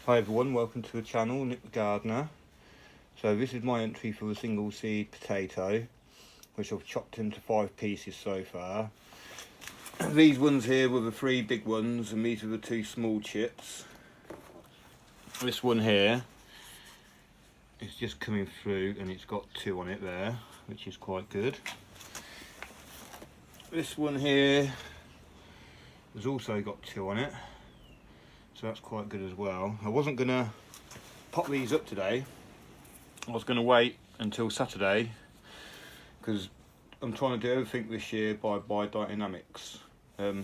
Hi everyone, welcome to the channel, Nick the Gardener. So this is my entry for the single seed potato, which I've chopped into 5 pieces so far. These ones here were the 3 big ones and these are the 2 small chips. This one here is just coming through and it's got 2 on it there, which is quite good. This one here has also got 2 on it, so that's quite good as well. I wasn't going to pop these up today. I was going to wait until Saturday because I'm trying to do everything this year by biodynamics.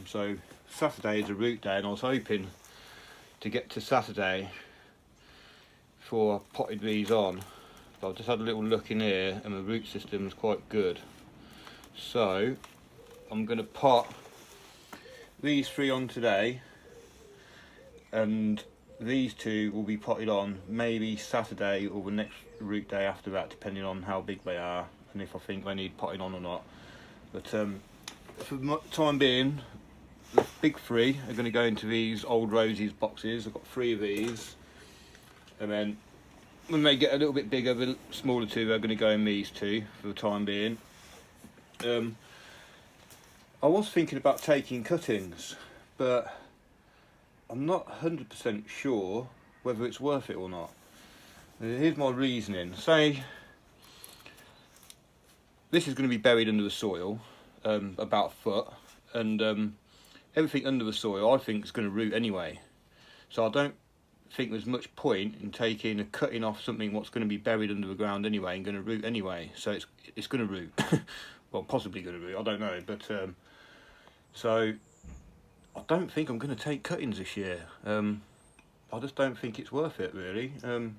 So Saturday is a root day and I was hoping to get to Saturday before I potted these on. But I've just had a little look in here and the root system is quite good. So I'm going to pot these 3 on today and these 2 will be potted on maybe Saturday or the next root day after that, depending on how big they are and if I think they need potting on or not. But for the time being, the big 3 are going to go into these Old Roses boxes. I've got 3 of these, and then when they get a little bit bigger, the smaller 2 are going to go in these 2 for the time being. I was thinking about taking cuttings, but I'm not 100% sure whether it's worth it or not. Here's my reasoning. Say this is going to be buried under the soil, about a foot, and everything under the soil I think is going to root anyway. So I don't think there's much point in taking a cutting off something what's going to be buried under the ground anyway and going to root anyway. So it's going to root. Well, possibly going to root, I don't know, but so I don't think I'm going to take cuttings this year. I just don't think it's worth it, really. I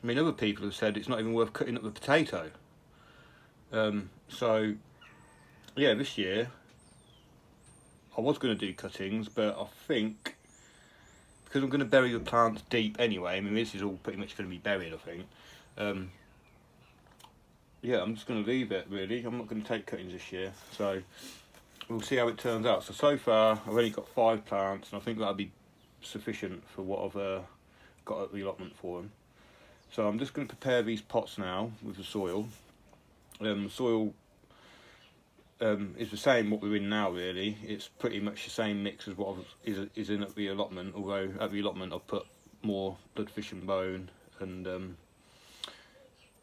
mean, other people have said it's not even worth cutting up the potato. So, yeah, this year I was going to do cuttings, but I think because I'm going to bury the plants deep anyway, I mean, this is all pretty much going to be buried, I think. Yeah, I'm just going to leave it, really. I'm not going to take cuttings this year. So we'll see how it turns out. So far I've only got 5 plants and I think that'll be sufficient for what I've got at the allotment for them. So I'm just going to prepare these pots now with the soil. The soil is the same what we're in now, really. It's pretty much the same mix as what is in at the allotment, although at the allotment I've put more bloodfish and bone and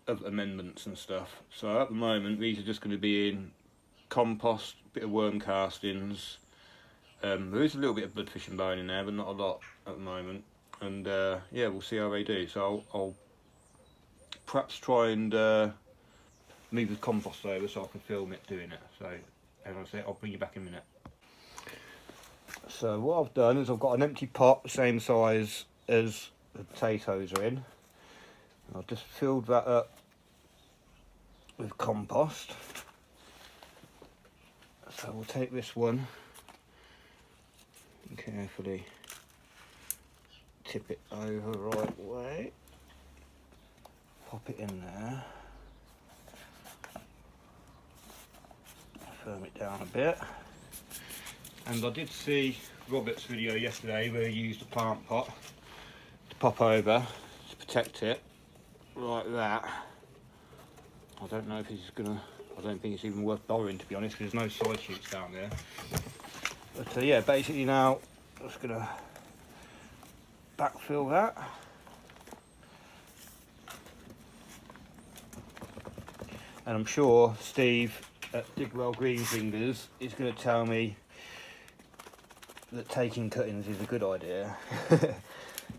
other amendments and stuff. So at the moment these are just going to be in compost, bit of worm castings. There is a little bit of bloodfish and bone in there, but not a lot at the moment. And yeah, we'll see how they do. So I'll perhaps try and move the compost over so I can film it doing it. So as I said, I'll bring you back in a minute. So what I've done is I've got an empty pot, same size as the potatoes are in. And I've just filled that up with compost. So we'll take this one and carefully tip it over the right way, pop it in there, firm it down a bit. And I did see Robert's video yesterday where he used a plant pot to pop over to protect it like that. I don't know if he's gonna, I don't think it's even worth bothering, to be honest, because there's no side shoots down there. But yeah, basically now I'm just gonna backfill that. And I'm sure Steve at Digwell Green Fingers is going to tell me that taking cuttings is a good idea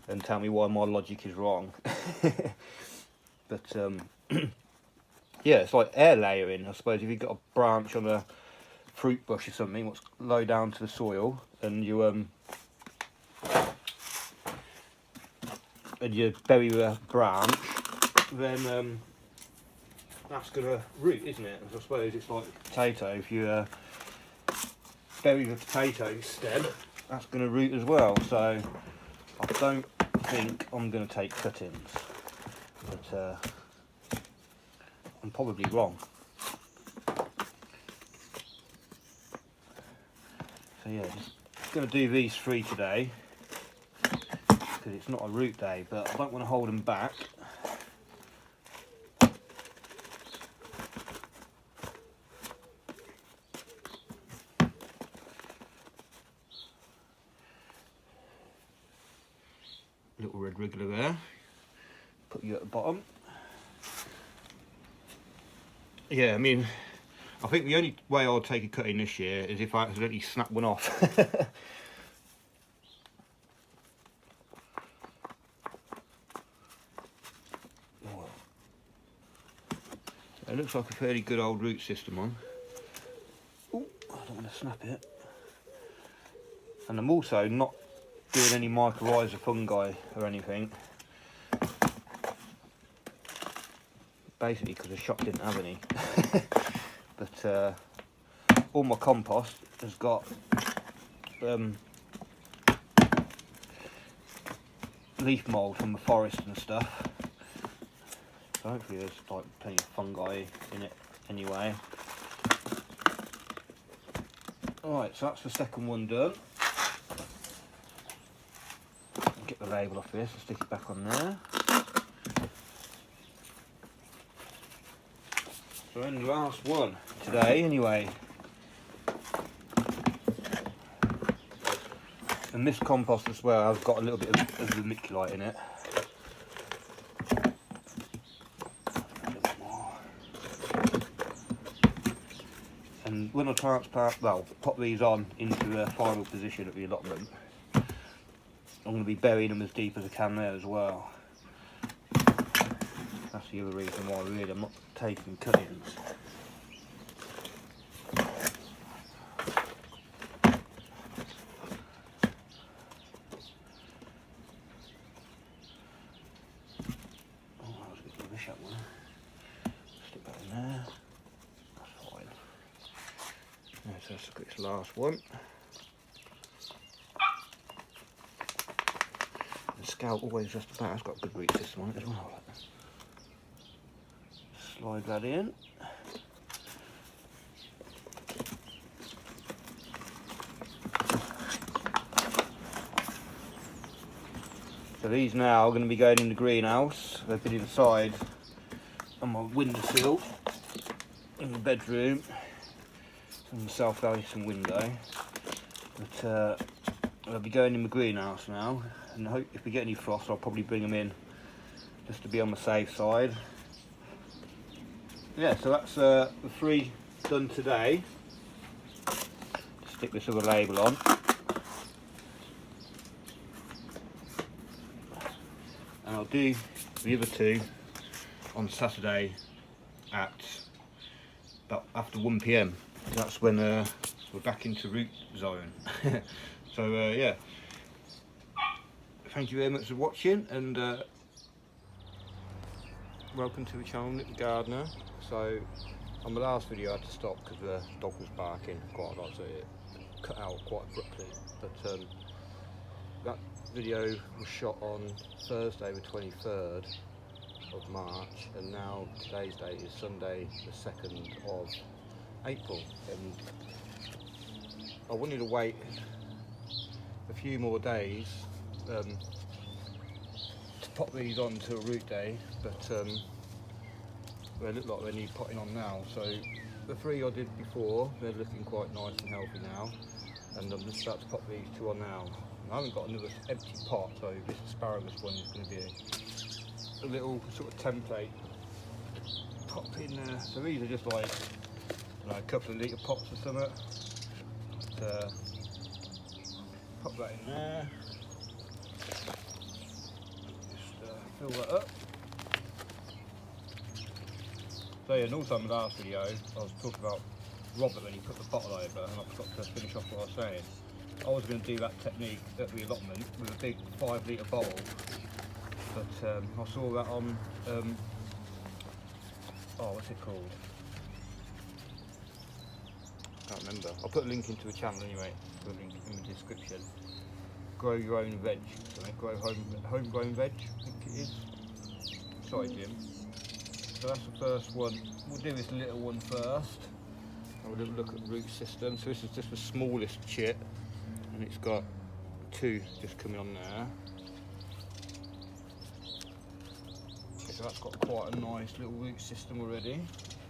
and tell me why my logic is wrong. But yeah, it's like air layering, I suppose. If you've got a branch on a fruit bush or something what's low down to the soil and you bury the branch, then that's going to root, isn't it? I suppose it's like a potato. If you bury the potato stem, that's going to root as well. So I don't think I'm going to take cuttings, but I'm probably wrong. So yeah, just going to do these 3 today. because it's not a root day, but I don't want to hold them back. Little red wriggler there. Put you at the bottom. Yeah, I mean, I think the only way I'll take a cutting this year is if I accidentally snap one off. It looks like a fairly good old root system on. Oh, I don't want to snap it. And I'm also not doing any mycorrhiza fungi or anything. Basically because the shop didn't have any. But all my compost has got leaf mould from the forest and stuff. So hopefully there's like plenty of fungi in it anyway. Alright, so that's the second one done. Get the label off this and stick it back on there. So then the last one today anyway. And this compost as well, I've got a little bit of vermiculite in it. And when I pop these on into a final position at the allotment, I'm going to be burying them as deep as I can there as well. That's the other reason why really I'm not taking cuttings. Let's look at this last one. The Scout always just about has got a good root system on it as well. Slide that in. So these now are going to be going in the greenhouse. They've been inside on my windowsill in the bedroom. And the south-facing window, but they'll be going in the greenhouse now, and I hope if we get any frost I'll probably bring them in just to be on the safe side. Yeah, so that's the 3 done today. Stick this other label on. And I'll do the other 2 on Saturday at about after 1 PM. That's when we're back into root zone. So yeah, thank you very much for watching, and welcome to the channel, Nick the Gardener. So on the last video I had to stop because the dog was barking quite a lot, so it cut out quite abruptly. But that video was shot on Thursday the 23rd of March, and now today's date is Sunday the 2nd of April, and I wanted to wait a few more days to pop these on to a root day, but they look like they need potting on now. So the 3 I did before, they're looking quite nice and healthy now, and I'm just about to pop these 2 on now. And I haven't got another empty pot, so this asparagus one is going to be a little sort of template pop in there. So these are just like a couple of litre pots or something. Pop that in there. Just fill that up. So yeah, and also in the last video I was talking about Robert when he put the bottle over, and I forgot to finish off what I was saying. I was going to do that technique at the allotment with a big 5 litre bowl, but I saw that on oh, what's it called? I can't remember. I'll put a link into the channel anyway, put a link in the description. Grow your own veg, something. Grow homegrown veg, I think it is. Sorry, Jim. So that's the first one. We'll do this little one first. Have a little look at the root system. So this is just the smallest chit, and it's got 2 just coming on there. So that's got quite a nice little root system already.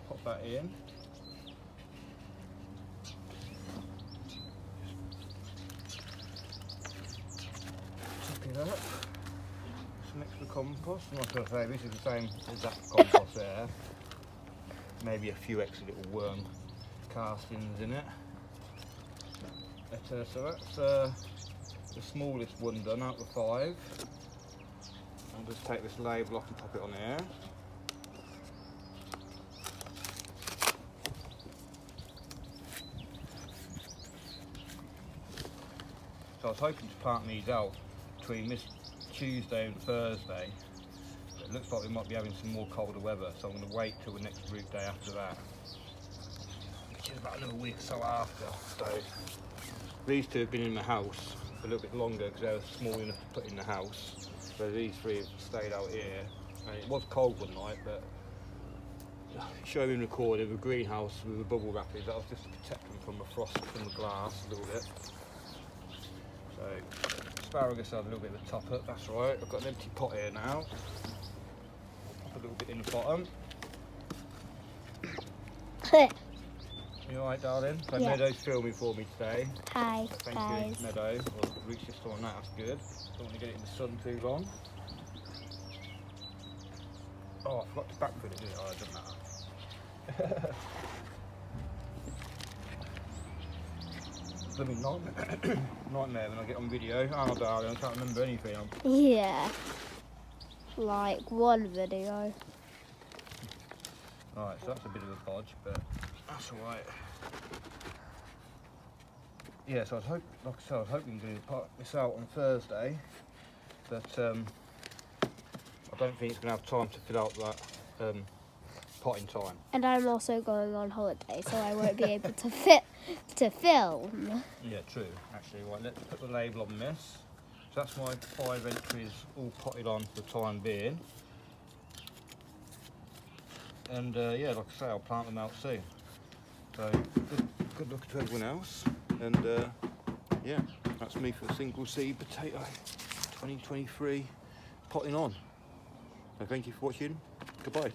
Pop that in. Top it up. Some extra compost. I'm not going to say this is the same exact compost there. Maybe a few extra little worm castings in it. But, so that's the smallest one done out of the 5. I'll just take this label off and pop it on here. So I was hoping to plant these out between this Tuesday and Thursday. But it looks like we might be having some more colder weather, so I'm going to wait till the next root day after that, which is about another week or so after. So these 2 have been in the house a little bit longer because they were small enough to put in the house. So these 3 have stayed out here. And it was cold one night, but showing recorded the greenhouse with the bubble wrappers, that was just to protect them from the frost from the glass a little bit. So asparagus had a little bit of a top up, that's right. I've got an empty pot here now. I'll pop a little bit in the bottom. You alright, darling? So Yeah. Meadow's filming for me today. Hi, Thank guys. you, Meadow. Well, root system on that, that's good. Don't want to get it in the sun too long. Oh, I forgot to backfill it, didn't I? Oh, it doesn't matter. Blooming nightmare when I get on video. Oh, darling, I can't remember anything. Yeah. Like one video. Alright, so that's a bit of a podge, but that's alright. Yeah, so I was hoping to put this out on Thursday, but I don't think it's going to have time to fill out that pot in time. And I'm also going on holiday, so I won't be able to film. Yeah, true. Actually, right, let's put the label on this. So that's my 5 entries all potted on for the time being. And yeah, like I say, I'll plant them out soon. So good luck to everyone else. And yeah, that's me for the single seed potato 2023 potting on. So thank you for watching. Goodbye.